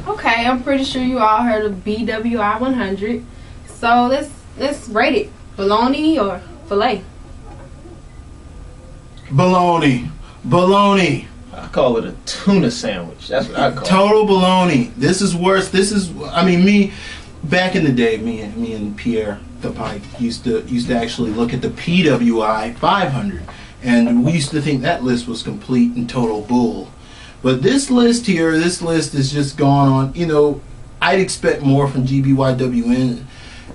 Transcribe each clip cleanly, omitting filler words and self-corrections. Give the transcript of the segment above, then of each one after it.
Okay, I'm pretty sure you all heard of BWI 100. So let's rate it. Bologna or filet? Bologna. Bologna. I call it a tuna sandwich. That's what I call it. Total bologna. This is worse. This is, I mean, me, back in the day, me and Pierre the Pike used to actually look at the PWI 500, and we used to think that list was complete and total bull. But this list here, this list is just gone on. You know, I'd expect more from GBYWN.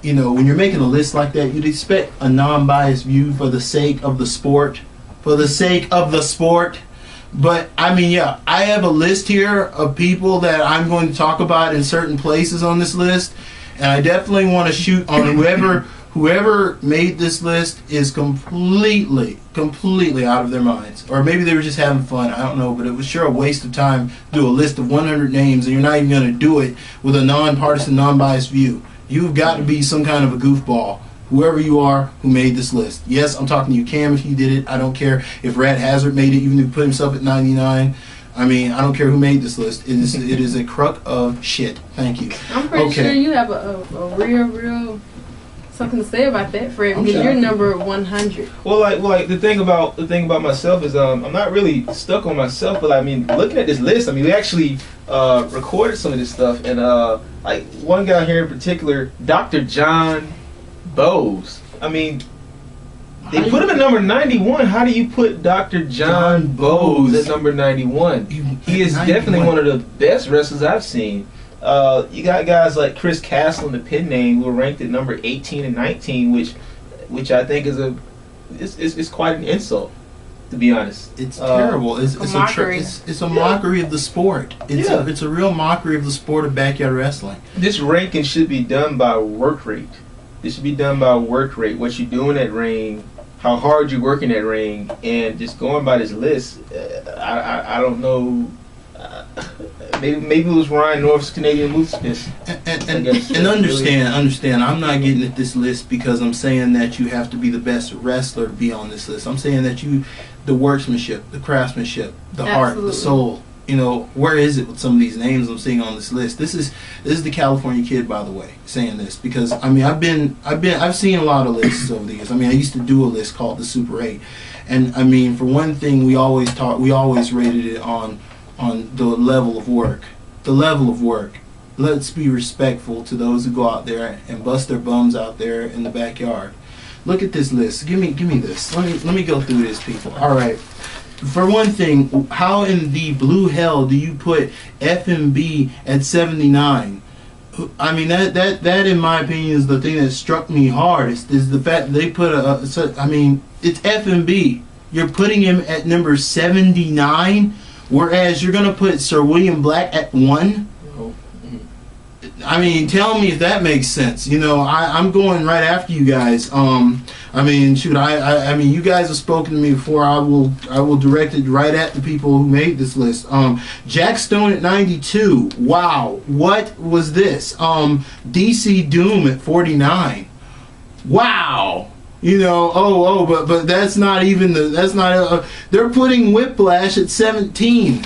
You know, when you're making a list like that, you'd expect a non-biased view for the sake of the sport. For the sake of the sport. But, I mean, yeah, I have a list here of people that I'm going to talk about in certain places on this list. And I definitely want to shoot on whoever made this list is completely out of their minds. Or maybe they were just having fun. I don't know. But it was sure a waste of time to do a list of 100 names, and you're not even going to do it with a nonpartisan, non-biased view. You've got to be some kind of a goofball, whoever you are who made this list. Yes, I'm talking to you, Cam, if you did it. I don't care if Rat Hazard made it, even if he put himself at 99. I mean, I don't care who made this list. It is a crock of shit. Thank you. I'm pretty sure you have a real something to say about that, Fred, because you're number 100. Well, like the thing about myself is I'm not really stuck on myself, but I mean, looking at this list, I mean, we actually recorded some of this stuff, and like one guy here in particular, Dr. John Bowes. I mean, they put him at number 91. How do you put Dr. John Bowes at number 91? He is 91. Definitely one of the best wrestlers I've seen. You got guys like Chris Castle in the pin name who are ranked at number 18 and 19, which I think is quite an insult, to be honest. It's terrible. It's a mockery. It's a mockery of the sport. It's a real mockery of the sport of backyard wrestling. This ranking should be done by work rate. This should be done by work rate. What you do in that ring, how hard you work in that ring, and just going by this list. I don't know. Maybe it was Ryan North's Canadian Moose. And understand. I'm not getting at this list because I'm saying that you have to be the best wrestler to be on this list. I'm saying that the workmanship, the craftsmanship, the heart, the soul. You know, where is it with some of these names I'm seeing on this list? This is the California Kid, by the way, saying this, because I mean I've seen a lot of lists over the years. I mean, I used to do a list called the Super 8, and I mean, for one thing, we always rated it on the level of work. The level of work. Let's be respectful to those who go out there and bust their bums out there in the backyard. Look at this list. Give me this. Let me go through this, people. All right. For one thing, how in the blue hell do you put FMB at 79? I mean, that in my opinion is the thing that struck me hardest, is the fact that they put I mean, it's FMB. You're putting him at number 79, whereas you're going to put Sir William Black at 1? I mean, tell me if that makes sense. You know, I'm going right after you guys. I mean, shoot, I mean, you guys have spoken to me before. I will direct it right at the people who made this list. Jack Stone at 92. Wow, what was this? DC Doom at 49. Wow. You know, but that's not even they're putting Whiplash at 17.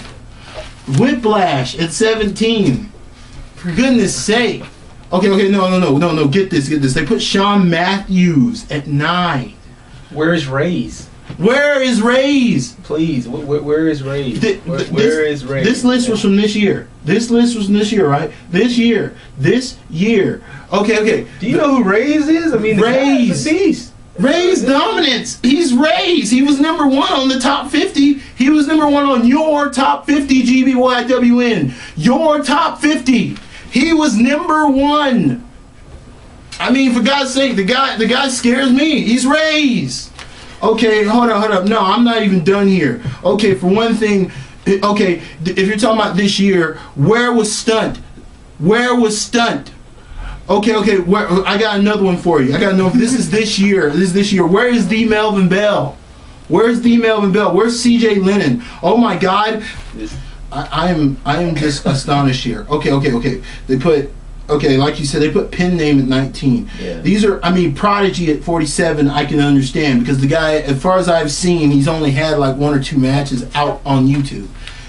Whiplash at 17. For goodness sake. Okay, no, get this. They put Shawn Matthews at 9. Where is Ray's? Where is Ray's? Please, where is Ray's? Where is Ray's? This list was from this year. This list was from this year, right? This year. Okay. Do you know who Ray's is? I mean, Ray's. Ray's dominance. He's Ray's. He was number 1 on the top 50. He was number 1 on your top 50 GBYWN. Your top 50. He was number 1. I mean, for God's sake, the guy scares me. He's Ray's. Okay, hold up. No, I'm not even done here. Okay, for one thing, okay, if you're talking about this year, where was Stunt? Okay, I got another one for you. I got to know if this is this year. Where is D. Melvin Bell? Where's CJ Lennon? Oh my God. I am just astonished here. Okay. They put, like you said, they put pin name at 19. Yeah. These are, I mean, Prodigy at 47, I can understand, because the guy, as far as I've seen, he's only had like 1 or 2 matches out on YouTube.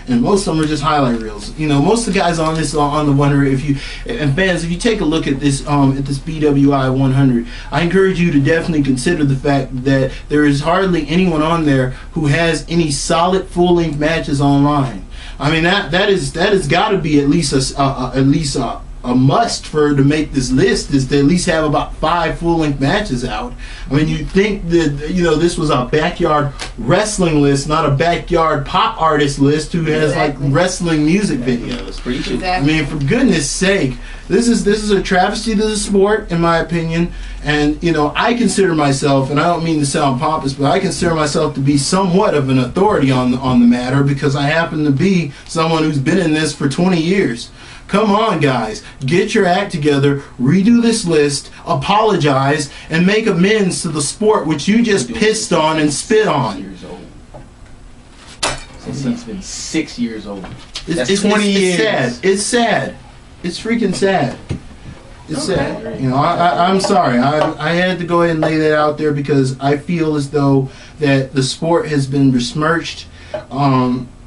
and most of them are just highlight reels. You know, most of the guys on this on the 100. If you take a look at this BWI 100, I encourage you to definitely consider the fact that there is hardly anyone on there who has any solid full length matches online. I mean that has got to be at least a must to make this list, is to at least have about 5 full-length matches out. I mean, you'd think that this was a backyard wrestling list, not a backyard pop artist list who has like wrestling music videos. Exactly. I mean, for goodness sake, this is a travesty to the sport, in my opinion. And I consider myself, and I don't mean to sound pompous, but I consider myself to be somewhat of an authority on the matter, because I happen to be someone who's been in this for 20 years. Come on, guys. Get your act together, redo this list, apologize, and make amends to the sport which you just pissed on and spit on. Since he's been 6 years old. It's 20 years. It's sad. It's sad. It's freaking sad. It's sad. I'm sorry. I had to go ahead and lay that out there because I feel as though that the sport has been besmirched.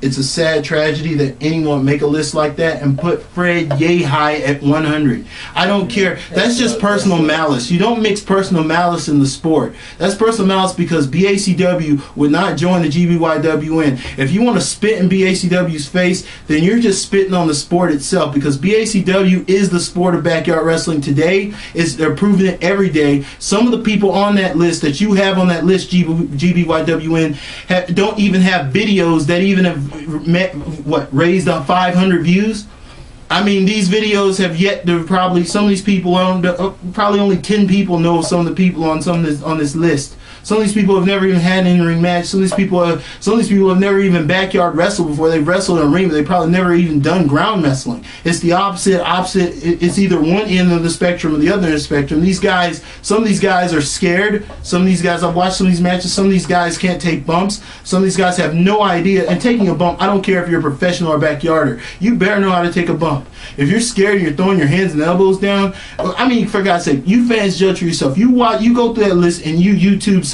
It's a sad tragedy that anyone make a list like that and put Fred Yehi at 100. I don't care. That's just personal malice. You don't mix personal malice in the sport. That's personal malice because BACW would not join the GBYWN. If you want to spit in BACW's face, then you're just spitting on the sport itself, because BACW is the sport of backyard wrestling today. They're proving it every day. Some of the people on that list that you have on that list, GBYWN, don't even have videos that even have raised up 500 views. I mean, these videos have yet to probably, some of these people probably only 10 people know some of the people on this list. Some of these people have never even had an in-ring match. Some of these people have never even backyard wrestled before. They've wrestled in a ring, but they've probably never even done ground wrestling. It's the opposite. It's either one end of the spectrum or the other end of the spectrum. Some of these guys are scared. Some of these guys, I've watched some of these matches, some of these guys can't take bumps. Some of these guys have no idea. And taking a bump, I don't care if you're a professional or backyarder, you better know how to take a bump. If you're scared and you're throwing your hands and elbows down, I mean, for God's sake, you fans judge for yourself. You go through that list and you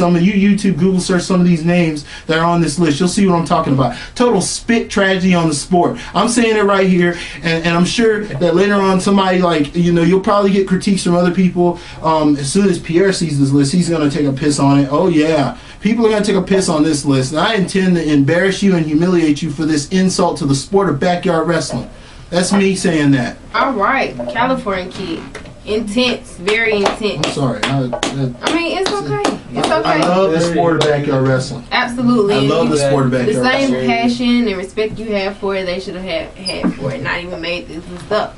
Google search some of these names that are on this list. You'll see what I'm talking about. Total spit tragedy on the sport. I'm saying it right here, and I'm sure that later on somebody, you'll probably get critiques from other people. As soon as Pierre sees this list, he's going to take a piss on it. Oh yeah, people are going to take a piss on this list, and I intend to embarrass you and humiliate you for this insult to the sport of backyard wrestling. That's me saying that. All right, California kid. Intense, very intense. I'm sorry. I mean, it's okay. It's okay. I love the sport of backyard wrestling. Absolutely. I love the sport of backyard wrestling. The same wrestling. passion and respect you have for it, they should have had for it. Not even made this list up.